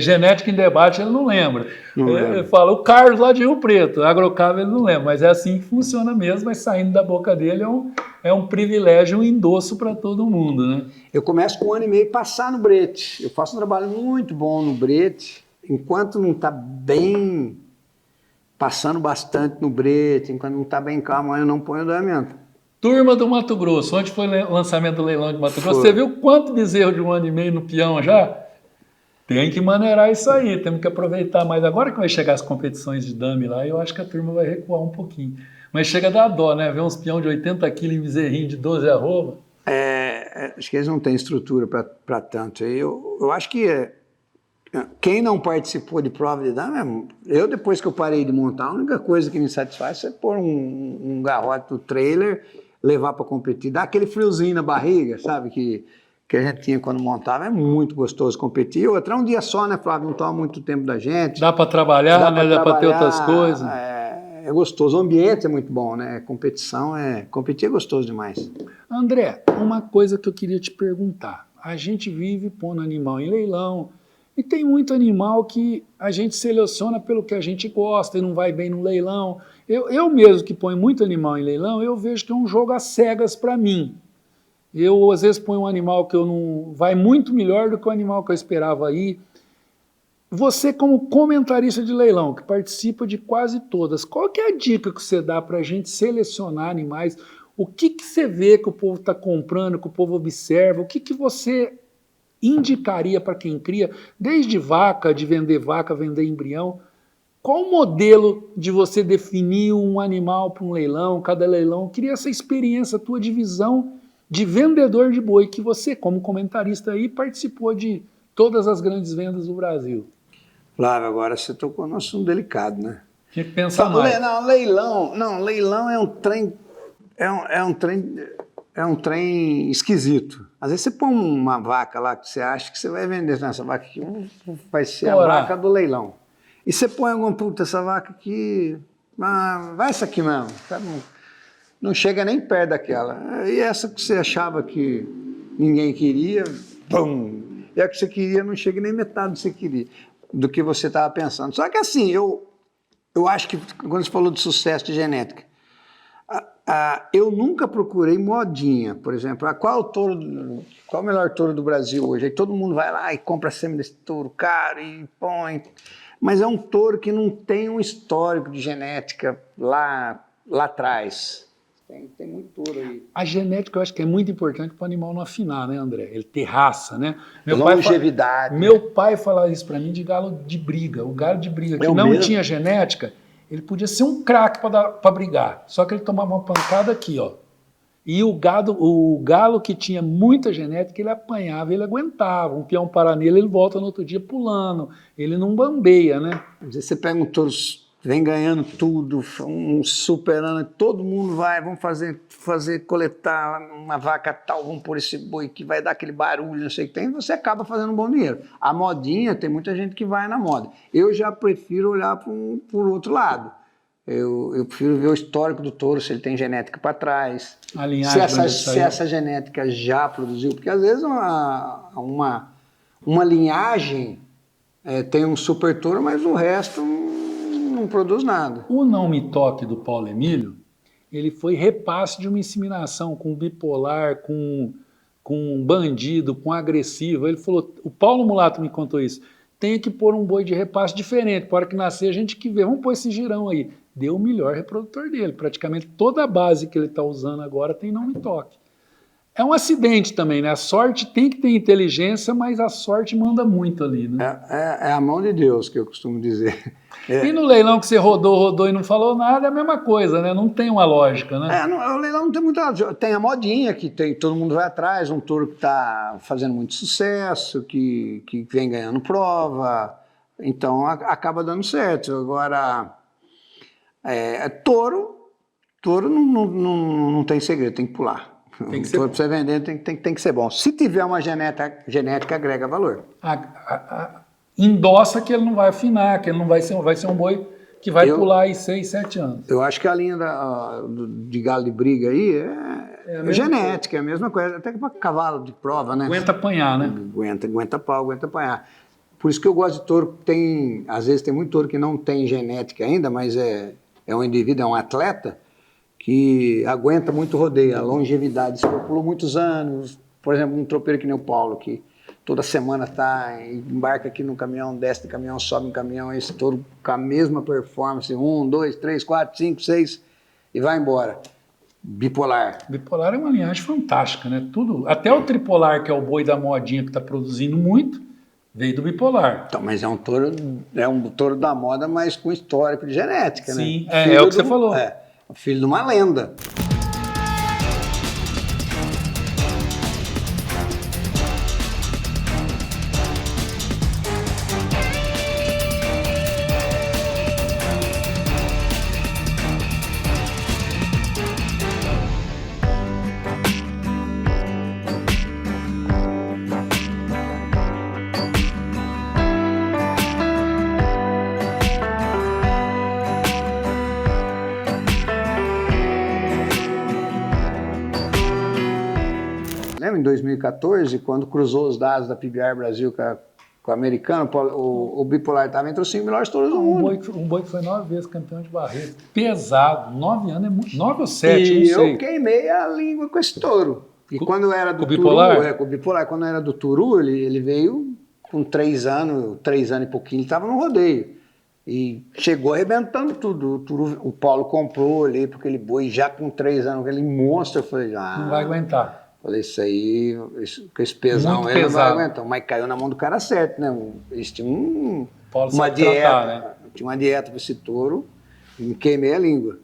Speaker 1: Genética em debate, ele não lembra. Ele fala, o Carlos lá de Rio Preto, a Agrocave ele não lembra, mas é assim que funciona mesmo, mas saindo da boca dele é um privilégio, um endosso para todo mundo, né?
Speaker 4: Eu começo com 1 ano e meio passar no brete. Eu faço um trabalho muito bom no brete, enquanto não está bem, passando bastante no brete, enquanto não está bem calmo, eu não ponho o doamento.
Speaker 1: Turma do Mato Grosso, onde foi o lançamento do leilão de Mato Grosso? Você viu quanto bezerro de 1 ano e meio no peão já? Tem que maneirar isso aí, temos que aproveitar mais. Agora que vai chegar as competições de dame lá, eu acho que a turma vai recuar um pouquinho. Mas chega a dar dó, né? Ver uns peão de 80 quilos em bezerrinho de 12 arroba.
Speaker 4: Acho que eles não têm estrutura para tanto. Eu acho que quem não participou de prova de dame, eu depois que eu parei de montar, a única coisa que me satisfaz é pôr um garrote no trailer, levar para competir, dar aquele friozinho na barriga, sabe? Que a gente tinha quando montava, é muito gostoso competir. Outra, é um dia só, né, Flávio? Não toma muito tempo da gente.
Speaker 1: Dá para trabalhar, né? Dá para ter outras coisas.
Speaker 4: É gostoso. O ambiente é muito bom, né? Competir é gostoso demais.
Speaker 1: André, uma coisa que eu queria te perguntar. A gente vive pondo animal em leilão e tem muito animal que a gente seleciona pelo que a gente gosta e não vai bem no leilão. Eu mesmo que ponho muito animal em leilão, eu vejo que é um jogo às cegas para mim. Eu, às vezes, ponho um animal que eu não... vai muito melhor do que o animal que eu esperava aí. Você, como comentarista de leilão, que participa de quase todas, qual que é a dica que você dá para a gente selecionar animais? O que você vê que o povo está comprando, que o povo observa? O que você indicaria para quem cria, desde vaca, de vender vaca, vender embrião? Qual o modelo de você definir um animal para um leilão, cada leilão? Eu queria essa experiência, a tua divisão de vendedor de boi, que você, como comentarista aí, participou de todas as grandes vendas do Brasil.
Speaker 4: Flávio, agora você tocou num assunto delicado, né?
Speaker 1: Tinha que pensar mais.
Speaker 4: Leilão é um trem, é um trem esquisito. Às vezes você põe uma vaca lá que você acha que você vai vender, essa vaca aqui vai ser a vaca do leilão. E você põe alguma puta, essa vaca aqui, vai essa aqui mesmo, não chega nem perto daquela. E essa que você achava que ninguém queria, bum, e a que você queria não chega nem metade do que você queria, do que você estava pensando. Só que assim, eu acho que quando você falou de sucesso de genética, eu nunca procurei modinha, por exemplo, qual o melhor touro do Brasil hoje? Aí todo mundo vai lá e compra sêmen desse touro caro e põe, mas é um touro que não tem um histórico de genética lá atrás. Tem muito touro aí.
Speaker 1: A genética eu acho que é muito importante para o animal não afinar, né, André? Ele ter raça, né?
Speaker 4: Longevidade.
Speaker 1: Meu pai falava isso para mim de galo de briga. O galo de briga que não tinha genética, ele podia ser um craque para brigar. Só que ele tomava uma pancada aqui, ó. E o galo que tinha muita genética, ele apanhava, ele aguentava. Um peão parar nele, ele volta no outro dia pulando. Ele não bambeia, né?
Speaker 4: Às vezes você pega um touro, vem ganhando tudo, um superando, todo mundo vai, vamos coletar uma vaca tal, vamos pôr esse boi que vai dar aquele barulho, não sei o que tem, você acaba fazendo um bom dinheiro. A modinha, tem muita gente que vai na moda. Eu já prefiro olhar por outro lado. Eu prefiro ver o histórico do touro, se ele tem genética para trás,
Speaker 1: a linhagem
Speaker 4: se essa genética já produziu, porque às vezes uma linhagem tem um super touro, mas o resto não produz nada.
Speaker 1: O Não Me Toque do Paulo Emílio, ele foi repasse de uma inseminação com bipolar, com bandido, com agressivo. Ele falou, o Paulo Mulato me contou isso, tem que pôr um boi de repasse diferente, para que nascer a gente que vê, vamos pôr esse girão aí. Deu o melhor reprodutor dele, praticamente toda a base que ele está usando agora tem Não Me Toque. É um acidente também, né? A sorte tem que ter inteligência, mas a sorte manda muito ali, né?
Speaker 4: É a mão de Deus, que eu costumo dizer.
Speaker 1: E no leilão que você rodou e não falou nada, é a mesma coisa, né? Não tem uma lógica, né?
Speaker 4: O leilão não tem muita lógica. Tem a modinha, que todo mundo vai atrás, um touro que está fazendo muito sucesso, que vem ganhando prova, então acaba dando certo. Agora, touro não tem segredo, tem que pular.
Speaker 1: Tem que ser
Speaker 4: touro para você vender tem que ser bom. Se tiver uma genética agrega valor.
Speaker 1: Endossa que ele não vai afinar, que ele não vai ser um boi que vai pular aí 6, 7 anos.
Speaker 4: Eu acho que a linha de galo de briga aí é genética, é a mesma coisa, até que para cavalo de prova, né?
Speaker 1: Aguenta apanhar, né?
Speaker 4: Aguenta pau, aguenta apanhar. Por isso que eu gosto de touro, às vezes tem muito touro que não tem genética ainda, mas é um indivíduo, é um atleta, que aguenta muito rodeio, a longevidade, se pulou muitos anos, por exemplo, um tropeiro que nem o Paulo, que toda semana embarca aqui no caminhão, desce do caminhão, sobe no caminhão, esse touro com a mesma performance, 1, 2, 3, 4, 5, 6, e vai embora. Bipolar.
Speaker 1: Bipolar é uma linhagem fantástica, né? Tudo, até o tripolar, que é o boi da modinha que está produzindo muito, veio do bipolar.
Speaker 4: Então, mas é um touro da moda, mas com histórico de genética, né?
Speaker 1: Sim, é o que você falou.
Speaker 4: Filho de uma lenda. Lembra em 2014, quando cruzou os dados da PBR Brasil com o americano, o bipolar estava entre os 5 melhores touros do mundo.
Speaker 1: Um boi que foi 9 vezes campeão de barreira. Pesado, 9 anos é muito. 9 ou 7, não sei.
Speaker 4: E eu queimei a língua com esse touro. E quando era do
Speaker 1: bipolar?
Speaker 4: Com o bipolar, quando era do Turu, ele veio com 3 anos e pouquinho, ele estava no rodeio. E chegou arrebentando tudo. O Paulo comprou ali, porque aquele boi já com 3 anos, aquele monstro, eu falei,
Speaker 1: Não vai aguentar.
Speaker 4: Falei, isso aí, com esse pesão,
Speaker 1: Muito
Speaker 4: ele não vai
Speaker 1: pesado.
Speaker 4: aguentar. Mas caiu na mão do cara certo, né? Eles tinham
Speaker 1: Paulo
Speaker 4: uma
Speaker 1: sabe
Speaker 4: dieta,
Speaker 1: tratar, né?
Speaker 4: tinha uma dieta para esse touro, e queimei a língua.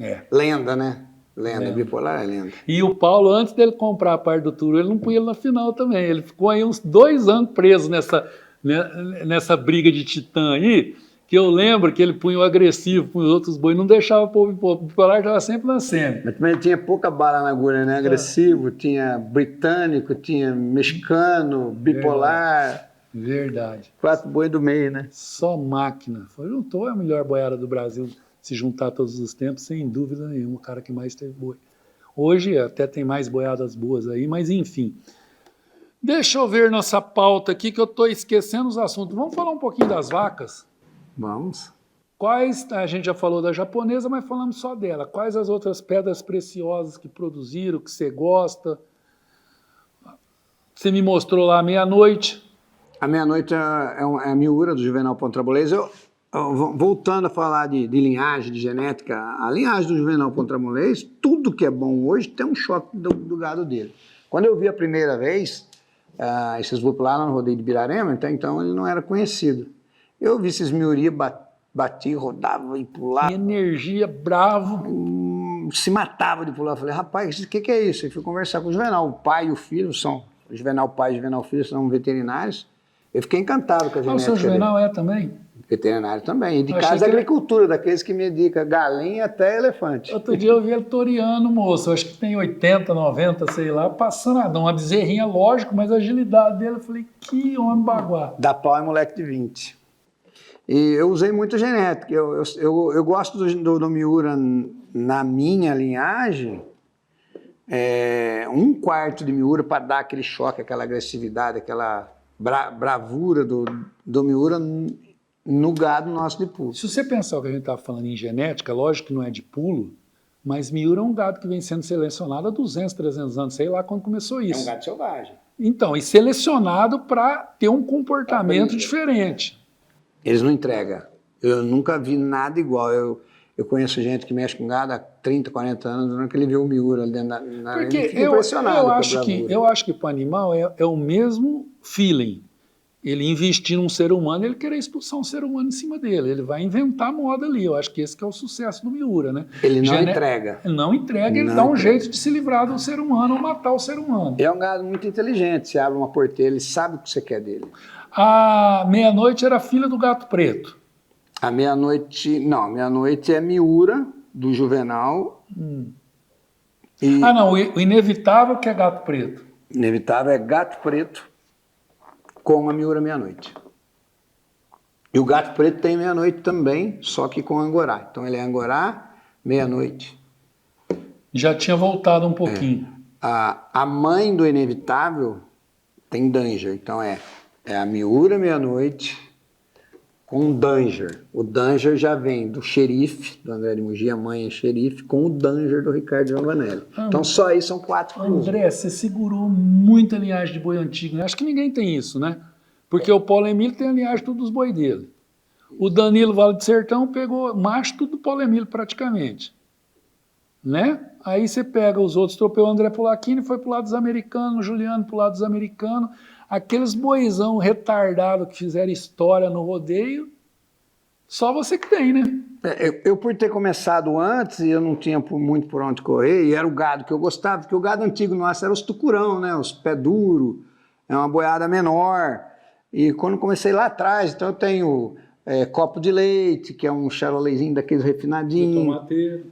Speaker 1: É.
Speaker 4: Lenda, né? Lenda, bipolar é lenda.
Speaker 1: E o Paulo, antes dele comprar a parte do touro, ele não punha ele na final também. Ele ficou aí uns 2 anos preso nessa briga de titã aí, que eu lembro que ele punha o agressivo com os outros bois, não deixava o bipolar, estava sempre na semi.
Speaker 4: Mas também tinha pouca bala na agulha, né? Agressivo, tinha britânico, tinha mexicano, bipolar.
Speaker 1: Verdade.
Speaker 4: 4 boi do meio, né?
Speaker 1: Só máquina. Juntou a melhor boiada do Brasil, se juntar todos os tempos, sem dúvida nenhuma, o cara que mais teve boi. Hoje até tem mais boiadas boas aí, mas enfim. Deixa eu ver nossa pauta aqui, que eu estou esquecendo os assuntos. Vamos falar um pouquinho das vacas?
Speaker 4: Vamos.
Speaker 1: Quais, a gente já falou da japonesa, mas falamos só dela. Quais as outras pedras preciosas que produziram, que você gosta? Você me mostrou lá à meia-noite.
Speaker 4: A meia-noite é a miura do Juvenal Pontrabolês. Voltando a falar de linhagem, de genética, a linhagem do Juvenal Pontrabolês, tudo que é bom hoje tem um choque do gado dele. Quando eu vi a primeira vez, esses boi lá no rodeio de Birarema, então ele não era conhecido. Eu vi esses miuria, bati, rodava e pulava.
Speaker 1: Energia, bravo.
Speaker 4: Se matava de pular. Falei, rapaz, o que é isso? Eu fui conversar com o Juvenal. O pai e o filho o Juvenal pai e o Juvenal filho são veterinários. Eu fiquei encantado com a genética.
Speaker 1: O seu Juvenal é também?
Speaker 4: Veterinário também. E de
Speaker 1: Eu
Speaker 4: casa
Speaker 1: achei
Speaker 4: da
Speaker 1: que ele-
Speaker 4: agricultura, daqueles que me indicam galinha até elefante.
Speaker 1: Outro dia eu vi ele toreando, moço. Eu acho que tem 80, 90, sei lá, passando uma bezerrinha, lógico, mas a agilidade dele, eu falei, que homem baguá.
Speaker 4: Dá pau é moleque de 20. E eu usei muito genética. Eu gosto do Miura na minha linhagem, 1/4 de Miura para dar aquele choque, aquela agressividade, aquela bravura do Miura no gado nosso de pulo.
Speaker 1: Se você pensar o que a gente estava falando em genética, lógico que não é de pulo, mas Miura é um gado que vem sendo selecionado há 200, 300 anos, sei lá quando começou isso.
Speaker 4: gado selvagem.
Speaker 1: Então, e selecionado para ter um comportamento diferente.
Speaker 4: Eles não entregam. Eu nunca vi nada igual. Eu conheço gente que mexe com gado há 30, 40 anos, não é que ele vê o Miura ali dentro na
Speaker 1: Porque
Speaker 4: ele fica
Speaker 1: eu
Speaker 4: impressionado com a
Speaker 1: acho que para o animal é o mesmo feeling. Ele investir num ser humano, ele querer expulsar um ser humano em cima dele. Ele vai inventar moda ali. Eu acho que esse que é o sucesso do Miura, né?
Speaker 4: Ele não entrega.
Speaker 1: Ele não entrega, ele
Speaker 4: Não
Speaker 1: dá um
Speaker 4: entrega.
Speaker 1: jeito de se livrar do ser humano ou matar o ser humano.
Speaker 4: É um gado muito inteligente. Você abre uma porteira, ele sabe o que você quer dele.
Speaker 1: A meia-noite era filha do gato preto.
Speaker 4: A meia-noite... Não, meia-noite é Miura, do Juvenal. E
Speaker 1: Ah, não, o inevitável que é gato preto.
Speaker 4: inevitável é gato preto com a Miura meia-noite. E o gato preto tem meia-noite também, só que com Angorá. Então ele é Angorá, meia-noite.
Speaker 1: Já tinha voltado um pouquinho.
Speaker 4: A mãe do inevitável tem Danger. Então é a Miura meia-noite com o Danger. O Danger já vem do xerife, do André de Mogi, a mãe é xerife, com o Danger do Ricardo Giovanelli. Então só aí são 4 cruzes.
Speaker 1: André, você segurou muita linhagem de boi antigo, né? Acho que ninguém tem isso, né? Porque o Paulo Emílio tem a linhagem tudo dos boi dele. O Danilo Vale do Sertão pegou macho tudo do Paulo Emílio praticamente. Né? Aí você pega os outros, tropeou o André Polaquini, foi pro lado dos americanos, o Juliano pro lado dos americanos. Aqueles boizão retardados que fizeram história no rodeio, só você que tem, né?
Speaker 4: Eu por ter começado antes, e eu não tinha muito por onde correr, e era o gado que eu gostava, porque o gado antigo nosso era os tucurão, né? Os pé duro, é uma boiada menor. E quando comecei lá atrás, então eu tenho copo de leite, que é um charolaisinho daqueles refinadinhos,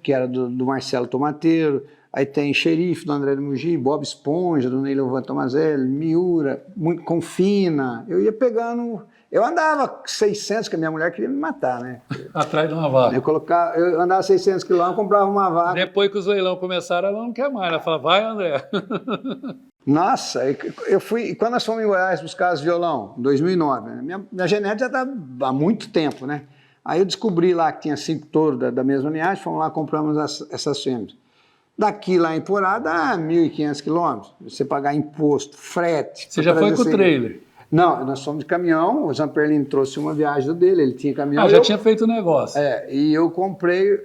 Speaker 4: que era do Marcelo Tomateiro. Aí tem xerife do André de Mogi, Bob Esponja, do Ney Lovan Tomazelli, Miura, muito confina. Eu ia pegando... Eu andava 600, que a minha mulher queria me matar, né?
Speaker 1: Atrás de uma vaca.
Speaker 4: Eu andava 600 quilômetros, comprava uma vaca.
Speaker 1: Depois que os leilão começaram, ela não quer mais. Ela fala, vai, André.
Speaker 4: Nossa, eu fui... Quando nós fomos em Goiás buscar as violão, em 2009, né? Minha genética já está há muito tempo, né? Aí eu descobri lá que tinha 5 touros da mesma linhagem, fomos lá, compramos essas fêmeas. Daqui lá em Porá dá 1.500 quilômetros. Você pagar imposto, frete.
Speaker 1: Você já foi com o trailer?
Speaker 4: Não, nós fomos de caminhão, o Zamperlin trouxe uma viagem dele, ele tinha caminhão.
Speaker 1: Já tinha feito o negócio.
Speaker 4: E eu comprei,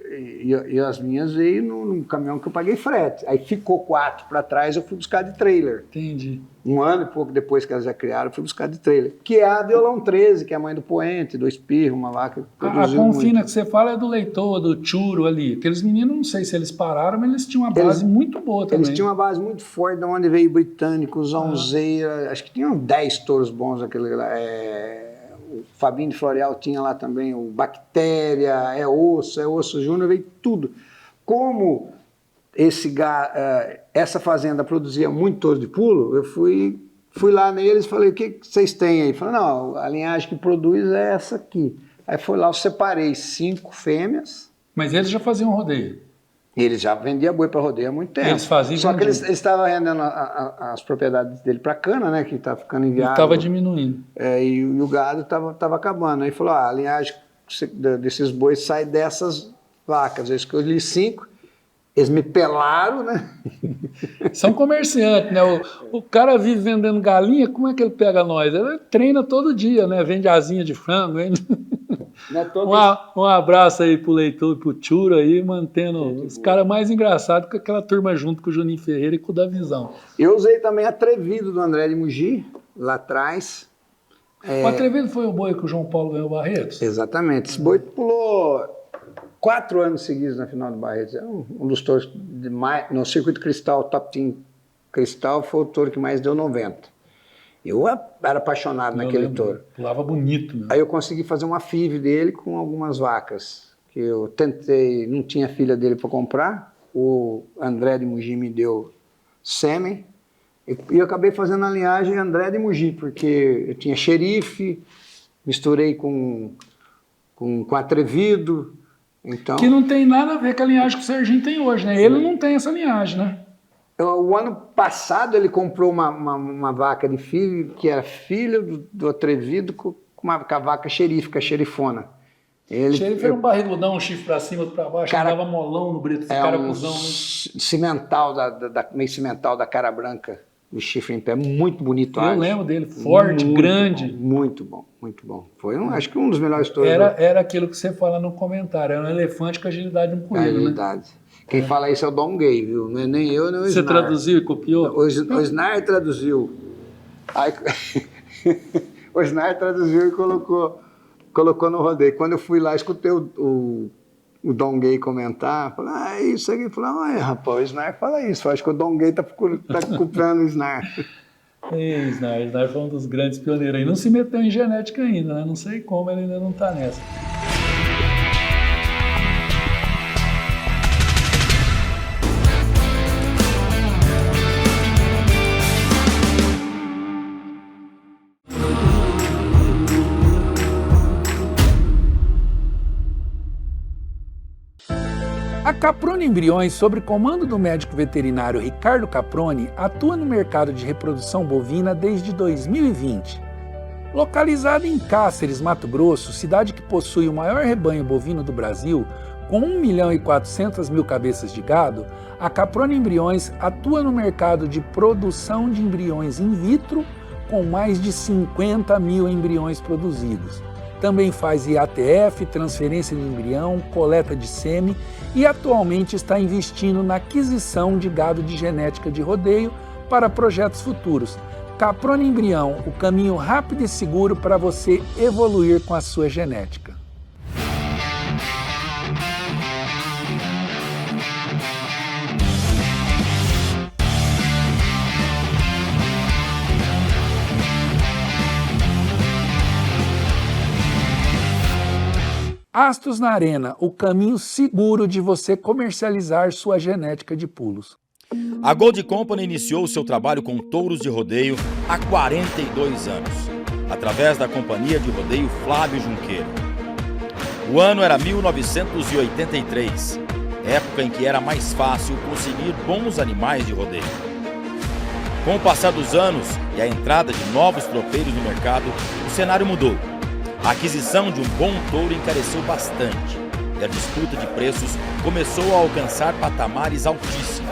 Speaker 4: e as minhas veio num caminhão que eu paguei frete. Aí ficou 4 para trás, eu fui buscar de trailer.
Speaker 1: Entendi.
Speaker 4: Um ano e pouco depois que elas já criaram, eu fui buscar de trailer. Que é a Violão 13, que é a mãe do Poente, do Espirro, uma vaca que produziu
Speaker 1: A Confina
Speaker 4: muito.
Speaker 1: que você fala é do Leitoa, do Churo ali. Aqueles meninos, não sei se eles pararam, mas eles tinham uma base muito boa também.
Speaker 4: Eles tinham uma base muito forte, de onde veio o Britânico, o Zonzeira, acho que tinham 10 touros bons aquele lá. O Fabinho de Floreal tinha lá também o Bactéria, é Osso Júnior, veio tudo. Como essa fazenda produzia muito touro de pulo, eu fui lá neles e falei, o que vocês têm aí? Falaram, não, a linhagem que produz é essa aqui. Aí foi lá, eu separei 5 fêmeas.
Speaker 1: Mas eles já faziam rodeio.
Speaker 4: Eles já vendiam boi para rodeio há muito tempo.
Speaker 1: Eles faziam.
Speaker 4: Só que eles estavam vendendo as propriedades dele para cana, né? Que estava ficando inviável.
Speaker 1: Estava diminuindo.
Speaker 4: E o gado estava acabando. Aí falou, a linhagem desses bois sai dessas vacas. Eu escolhi 5. Eles me pelaram, né?
Speaker 1: São comerciantes, né? O cara vive vendendo galinha, como é que ele pega nós? Ele treina todo dia, né? Vende asinha de frango, hein? Um abraço aí pro Leitor e pro Churo aí, mantendo os caras mais engraçados que aquela turma junto com o Juninho Ferreira e com o Davizão.
Speaker 4: Eu usei também Atrevido do André de Mugi, lá atrás.
Speaker 1: O Atrevido foi o boi que o João Paulo ganhou o Barretos?
Speaker 4: Exatamente. Esse boi pulou 4 anos seguidos na final do Barretos. É um dos touros no circuito cristal, Top Team Cristal, foi o touro que mais deu 90. Eu era apaixonado naquele touro.
Speaker 1: Pulava bonito, né?
Speaker 4: Aí eu consegui fazer uma FIV dele com algumas vacas, que eu tentei, não tinha filha dele para comprar, o André de Mugi me deu sêmen, e eu acabei fazendo a linhagem André de Mugi, porque eu tinha xerife, misturei com Atrevido, então...
Speaker 1: Que não tem nada a ver com a linhagem que o Serginho tem hoje, né? Ele não tem essa linhagem, né?
Speaker 4: O ano passado ele comprou uma vaca de filho, que era filho do Atrevido, com a vaca xerife, com a xerifona.
Speaker 1: Xerife era um barrigudão, um chifre pra cima, outro pra baixo, dava molão no brito, esse caracuzão.
Speaker 4: Cimental, meio cimental da cara branca, do chifre em pé, muito bonito.
Speaker 1: Eu lembro dele, forte,
Speaker 4: muito
Speaker 1: grande.
Speaker 4: Bom, muito bom, muito bom. Foi, acho que um dos melhores touros.
Speaker 1: Era aquilo que você fala no comentário, era um elefante com a agilidade de um coelho,
Speaker 4: agilidade. Né? Quem fala isso é o Dom Gay, viu? Não é nem eu, nem o Snar.
Speaker 1: Você traduziu e copiou?
Speaker 4: O Snar traduziu. Aí, o Snar traduziu e colocou no rodeio. Quando eu fui lá, escutei o Dom Gay comentar, falei, isso aqui. Falei, rapaz, o Snar fala isso. Acho que o Dom Gay tá copiando o Snar.
Speaker 1: Snar foi um dos grandes pioneiros aí. Não se meteu em genética ainda, né? Não sei como ele ainda não tá nessa. A Caproni Embriões, sob comando do médico veterinário Ricardo Caproni, atua no mercado de reprodução bovina desde 2020. Localizada em Cáceres, Mato Grosso, cidade que possui o maior rebanho bovino do Brasil, com 1.400.000 cabeças de gado, a Caproni Embriões atua no mercado de produção de embriões in vitro, com mais de 50.000 embriões produzidos. Também faz IATF, transferência de embrião, coleta de sêmen e atualmente está investindo na aquisição de gado de genética de rodeio para projetos futuros. Caproni Embrião, o caminho rápido e seguro para você evoluir com a sua genética. Astros na Arena, o caminho seguro de você comercializar sua genética de pulos.
Speaker 2: A Gold Company iniciou seu trabalho com touros de rodeio há 42 anos, através da companhia de rodeio Flávio Junqueira. O ano era 1983, época em que era mais fácil conseguir bons animais de rodeio. Com o passar dos anos e a entrada de novos tropeiros no mercado, o cenário mudou. A aquisição de um bom touro encareceu bastante e a disputa de preços começou a alcançar patamares altíssimos.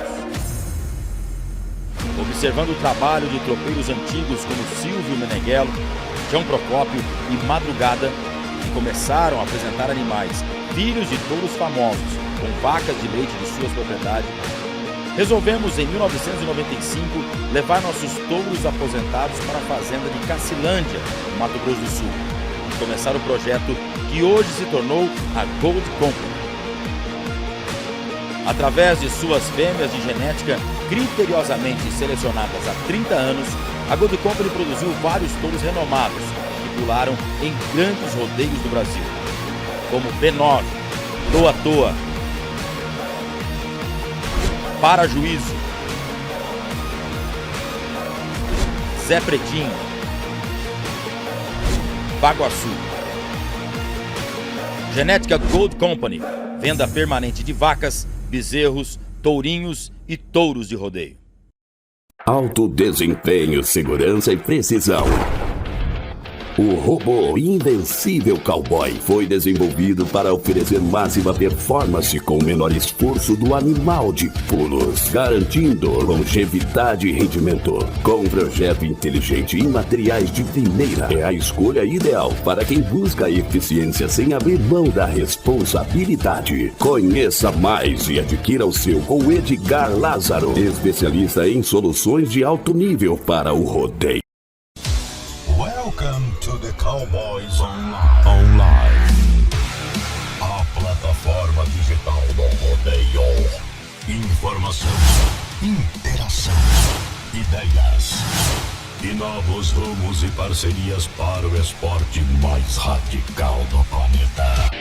Speaker 2: observando o trabalho de tropeiros antigos como Silvio Meneghello, João Procópio e Madrugada, que começaram a apresentar animais, filhos de touros famosos, com vacas de leite de suas propriedades, resolvemos, em 1995, levar nossos touros aposentados para a fazenda de Cacilândia, no Mato Grosso do Sul, e começar o projeto que hoje se tornou a Gold Company. Através de suas fêmeas de genética criteriosamente selecionadas há 30 anos, a Gold Company produziu vários touros renomados que pularam em grandes rodeios do Brasil, como B9, Toa Toa, Para Juízo, Zé Pretinho, Baguaçu. Genética Gold Company, venda permanente de vacas, bezerros, tourinhos e touros de rodeio.
Speaker 3: Alto desempenho, segurança e precisão. O robô Invencível Cowboy foi desenvolvido para oferecer máxima performance com o menor esforço do animal de pulos, garantindo longevidade e rendimento. Com um projeto inteligente e materiais de primeira, é a escolha ideal para quem busca eficiência sem abrir mão da responsabilidade. Conheça mais e adquira o seu com Edgar Lázaro, especialista em soluções de alto nível para o rodeio.
Speaker 7: Welcome to the Cowboys Online. A plataforma digital do rodeio. Informação, interação, ideias e novos rumos e parcerias para o esporte mais radical do planeta.